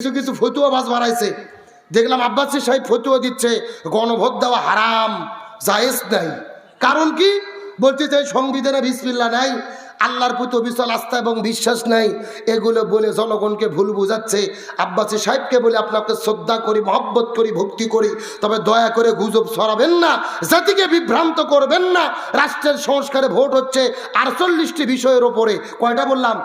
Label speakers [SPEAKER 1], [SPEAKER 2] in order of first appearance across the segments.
[SPEAKER 1] কিছু কিছু ফতুয়া বাস বাড়াইছে, দেখলাম আব্বাসী সাহেব ফতুয়া দিচ্ছে গণভোট দেওয়া হারাম, জায়েজ নাই। কারণ কি বলতে চাই, সংবিধানে বিসমিল্লাহ নাই, আল্লাহর প্রতি অবিচল আস্থা এবং বিশ্বাস নাই, এগুলো বলে জনগণকে ভুল বোঝাচ্ছে। আব্বাসী সাহেবকে বলে আপনাকে শ্রদ্ধা করি, মহব্বত করি, ভক্তি করি, তবে দয়া করে গুজব ছড়াবেন না, জাতিকে বিভ্রান্ত করবেন না। রাষ্ট্রের সংস্কারে ভোট হচ্ছে 48টি বিষয়ের ওপরে। কয়টা বললাম?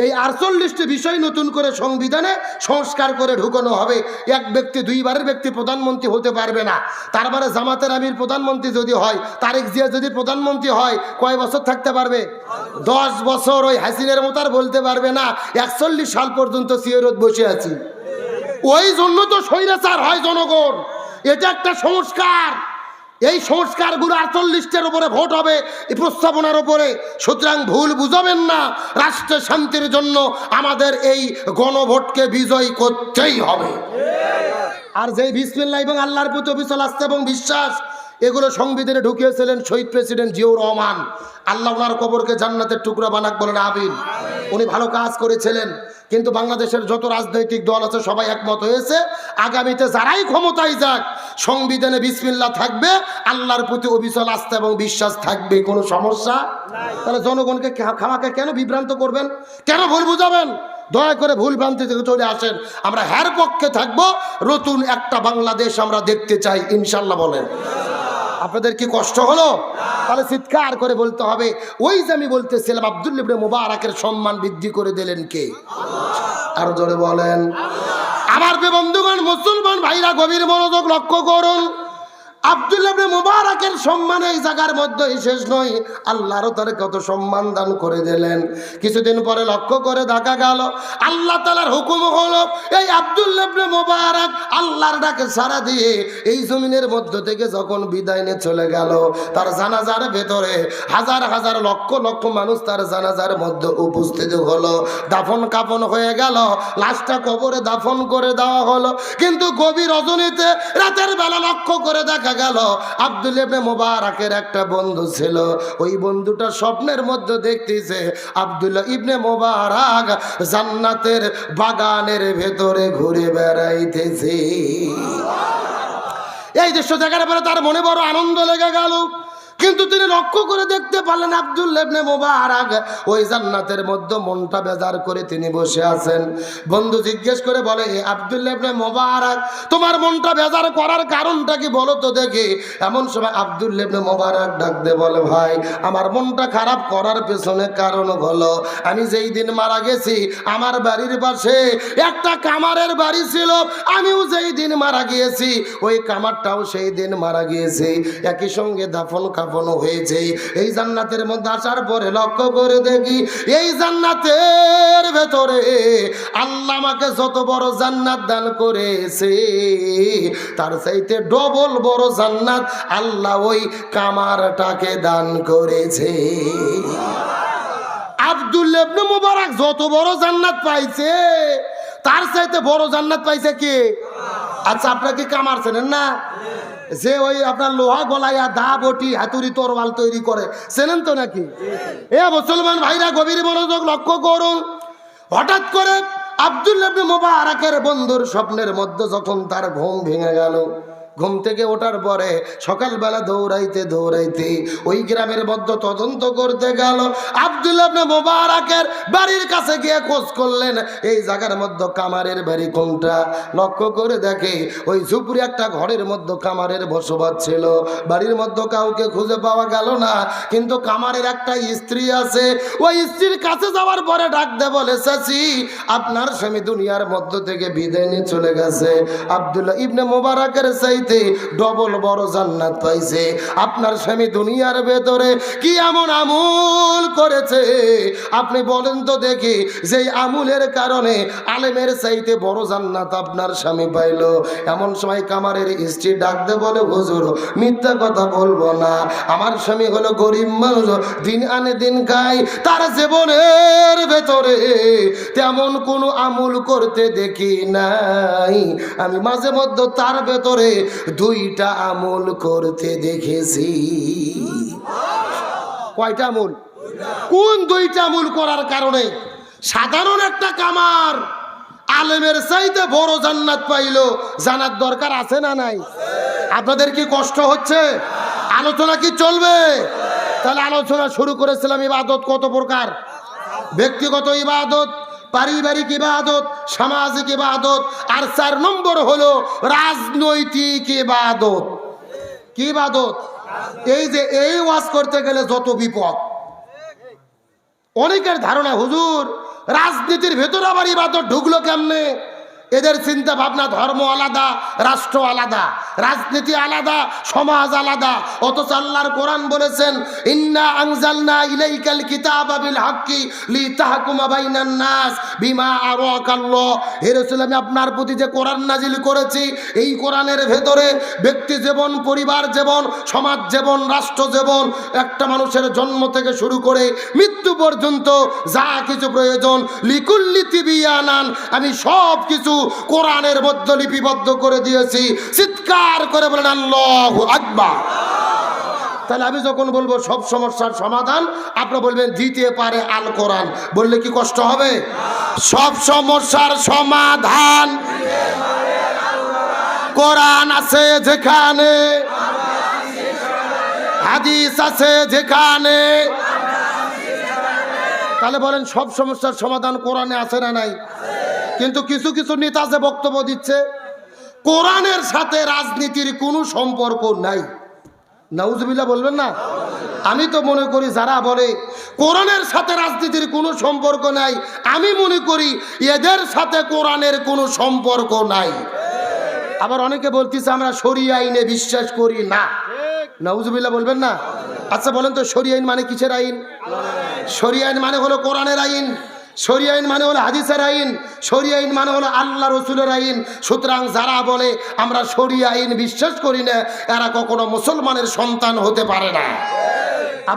[SPEAKER 1] এই 48টি বিষয় নতুন করে সংবিধানে সংস্কার করে ঢুকানো হবে। এক ব্যক্তি দুইবারের ব্যক্তি প্রধানমন্ত্রী হতে পারবে না। তারপরে জামাতের আমির প্রধানমন্ত্রী যদি হয়, তারেক জিয়া যদি প্রধানমন্ত্রী হয়, কয় বছর থাকতে পারবে? 10 বছর। ওই হাসিনের মতো আর বলতে পারবে না 41 সাল পর্যন্ত সিয়রত বসে আছি। ওই জন্য তো স্বৈরাচার হয় জনগণ। এটা একটা সংস্কার। এই সংস্কারগুলো 48টার উপরে ভোট হবে, এই প্রস্তাবনার উপরে। সুতরাং ভুল বুঝাবেন না। রাষ্ট্রের শান্তির জন্য আমাদের এই গণভোটকে বিজয় করতেই হবে। আর যেই বিসমিল্লাহ এবং আল্লাহর প্রতি অবিচল আস্থা এবং বিশ্বাস, এগুলো সংবিধানে ঢুকিয়েছিলেন শহীদ প্রেসিডেন্ট জিয়াউর রহমান। আল্লাহ ওনার কবরকে জান্নাতের টুকরা বানাক, বলেন আমিন। উনি ভালো কাজ করেছিলেন। কিন্তু বাংলাদেশের যত রাজনৈতিক দল আছে সবাই একমত হয়েছে, আগামীতে যারাই ক্ষমতায় যাক, সংবিধানে বিসমিল্লাহ থাকবে, আল্লাহর প্রতি অবিচল আস্থা এবং বিশ্বাস থাকবে, কোনো সমস্যা। তাহলে জনগণকে খামাকে কেন বিভ্রান্ত করবেন, কেন ভুল বুঝাবেন? দয়া করে ভুল ভ্রান্তি থেকে চলে আসেন। আমরা হ্যার পক্ষে থাকবো। নতুন একটা বাংলাদেশ আমরা দেখতে চাই, ইনশাল্লাহ। বলেন, আপনাদের কি কষ্ট হলো? তাহলে চিৎকার করে বলতে হবে, ওই যে আমি বলতেছিলাম আব্দুল্লাহ ইবনে মুবারাকের সম্মান বৃদ্ধি করে দিলেন কে? আর জোরে বলেন। আমার বন্ধুগণ, মুসলমান ভাইরা, গভীর মনোযোগ লক্ষ্য করুন। আব্দুল্লাহ ইবনে মুবারাকের সম্মান এই জায়গার মধ্যে শেষ নয়, আল্লাহরও তার কত সম্মান দান করে দিলেন। কিছুদিন পরে লক্ষ্য করে দেখা গেল, আল্লাহ তাআলার হুকুম হলো এই আব্দুল্লাহ ইবনে মুবারাক আল্লাহর ডাকে সাড়া দিয়ে এই জমিনের মধ্য থেকে যখন বিদায় নিয়ে চলে গেল, তার জানাজার ভেতরে হাজার হাজার লক্ষ লক্ষ মানুষ তার জানাজার মধ্যে উপস্থিত হলো। দাফন কাফন হয়ে গেল, লাশটা কবরে দাফন করে দেওয়া হলো। কিন্তু গভীর রজনীতে রাতের বেলা লক্ষ্য করে দেখা গেল আব্দুল্লাহ ইবনে মুবারাকের একটা বন্ধু ছিল। ওই বন্ধুটা স্বপ্নের মধ্যে দেখতেছে আব্দুল্লাহ ইবনে মুবারাক জান্নাতের বাগানের ভেতরে ঘুরে বেড়াইতেছে। এই দৃশ্য দেখার পরে তার মনে বড় আনন্দ লেগে গেল। কিন্তু তিনি লক্ষ্য করে দেখতে পারলেন আব্দুল্লাহ ইবনে মুবারাক ওই জান্নাতের মধ্যে মনটা বেজার করে তিনি বসে আছেন। বন্ধু জিজ্ঞেস করে বলে, আব্দুল্লাহ ইবনে মুবারাক, তোমার মনটা বেজার করার কারণটা কি বলো তো দেখি। এমন সময় আব্দুল্লাহ ইবনে মুবারাক ডাক দিয়ে বলে, ভাই, আমার মনটা খারাপ করার পেছনে কারণ হলো, আমি যেই দিন মারা গেছি আমার বাড়ির পাশে একটা কামারের বাড়ি ছিল। আমিও যেই দিন মারা গিয়েছি ওই কামারটাও সেই দিন মারা গিয়েছে, একই সঙ্গে দাফন হয়েছে। এই জান্নাতের মধ্যে আসার পরে লক্ষ্য করে দেখি এই জান্নাতের ভেতরে আল্লাহ আমাকে যত বড় জান্নাত দান করেছে তার চাইতে ডবল বড় জান্নাত আল্লাহ ওই কামারটাকে দান করেছে। আব্দুল্লাহ ইবনে মুবারাক যত বড় জান্নাত পাইছে তার চাইতে বড় জান্নাত পাইছে কে? আচ্ছা, আপনারা কি কামার চেনেন না? যে ওই আপনার লোহা গলাইয়া দা বটি হাতুড়ি তরোয়াল তৈরি করে, চেনেন তো নাকি? এ মুসলমান ভাইরা, গভীর মনোযোগ লক্ষ্য করুন। হঠাৎ করে আব্দুল্লাহ ইবনে মুবারাকের বন্ধুর স্বপ্নের মধ্যে যখন তার ঘুম ভেঙে গেল, ঘুম থেকে ওঠার পরে সকালবেলা দৌড়াইতে দৌড়াইতে ওই গ্রামের মধ্যে তদন্ত করতে গেল। আব্দুল্লাহ ইবনে মুবারাকের বাড়ির কাছে গিয়ে খোঁজ করলেন এই জায়গার মধ্যে কামারের বাড়ি কোনটা। লক্ষ্য করে দেখে ওই ঝুপড়ি একটা ঘরের মধ্যে কামারের বসবাস ছিল। বাড়ির মধ্যে কাউকে খুঁজে পাওয়া গেল না, কিন্তু কামারের একটা স্ত্রী আছে। ওই স্ত্রীর কাছে যাওয়ার পরে ডাক দে বলে, চাচি, আপনার স্বামী দুনিয়ার মধ্য থেকে বিদায় নিয়ে চলে গেছে। আব্দুল্লাহ ইবনে মুবারাকের চাই ডবল বড় জান্নাত পাইছে। আপনার স্বামী দুনিয়ার ভেতরে কি এমন আমল করেছে আপনি বলেন তো দেখি, যেই আমলের কারণে আলেমের চাইতে বড় জান্নাত আপনার স্বামী পাইল। এমন সময় কামারের স্ত্রী ডাকতে বলে, হুজুর, মিথ্যা কথা বলবো না, আমার স্বামী হলো গরিব মানুষ, দিন আনে দিন খায়, তার জীবনের ভেতরে তেমন কোনো আমল করতে দেখি নাই। আমি মাঝে মধ্যে তার ভেতরে 2টা আমল করতে দেখেছি। কয়টা আমল? কোন 2টা আমল করার কারণে সাধারণ একটা কামার আলেমের চাইতে বড় জান্নাত পাইলো, জানার দরকার আছে না নাই? আপনাদের কি কষ্ট হচ্ছে? আলোচনা কি চলবে? তাহলে আলোচনা শুরু করেছিলাম ইবাদত কত প্রকার। ব্যক্তিগত ইবাদত, পারিবারিক ইবাদত, সামাজিক ইবাদত, আর 4 নম্বর হলো রাজনৈতিক ইবাদত। কি ইবাদত? এই যে এই ওয়াজ করতে গেলে যত বিপদ। অনেকের ধারণা হুজুর রাজনীতির ভেতর আবার ইবাদত ঢুকলো কেমনে? এদের চিন্তা ভাবনা ধর্ম আলাদা, রাষ্ট্র আলাদা, রাজনীতি আলাদা, সমাজ আলাদা। অথচ আল্লাহর কোরআন বলেছেন ইন্না আনজালনা ইলাইকাল কিতাবা বিল হাক্কি লিতাহকুমা বাইনান নাস বিমা আরাকাল্লাহ। হে রাসূল, আমি আপনার প্রতি যে কোরআন নাজিল করেছি, এই কোরআনের ভেতরে ব্যক্তি জীবন, পরিবার জীবন, সমাজ জীবন, রাষ্ট্র জীবন, একটা মানুষের জন্ম থেকে শুরু করে মৃত্যু পর্যন্ত যা কিছু প্রয়োজন লিকুল্লি তিবিয়ানান, আমি সব কিছু কোরআনের মধ্যে লিপিবদ্ধ করে দিয়েছি। চিৎকার করে বলেন আল্লাহু আকবার। তাহলে আমি যখন বলবো সব সমস্যার সমাধান, আপনারা বলবেন দিতে পারে আল কোরআন। বললে কি কষ্ট হবে? সব সমস্যার সমাধান কোরআন আছে যেখানে, হাদিস আছে যেখানে। তাহলে বলেন সব সমস্যার সমাধান কোরআনে আছে না নাই? কিন্তু কিছু কিছু নেতা যে বক্তব্য দিচ্ছে কোরআনের সাথে রাজনীতির কোনো সম্পর্ক নাই। নাউজুবিল্লাহ বলবেন না? আমি তো মনে করি যারা বলে কোরআনের সাথে রাজনীতির কোনো সম্পর্ক নাই, আমি মনে করি এদের সাথে কোরআনের কোনো সম্পর্ক নাই। আবার অনেকে বলতেছে আমরা শরিয়া আইনে বিশ্বাস করি না। নাউজুবিল্লাহ বলবেন না? আচ্ছা বলেন তো শরিয়া আইন মানে কিসের আইন? শরিয়া আইন মানে হলো কোরআনের আইন, শরিয়া আইন মানে হলো হাদিসের আইন, শরিয়া আইন মানে হলো আল্লাহ রসুলের আইন। সুতরাং যারা বলে আমরা শরিয়া আইন বিশ্বাস করি না, এরা কখনো মুসলমানের সন্তান হতে পারে না।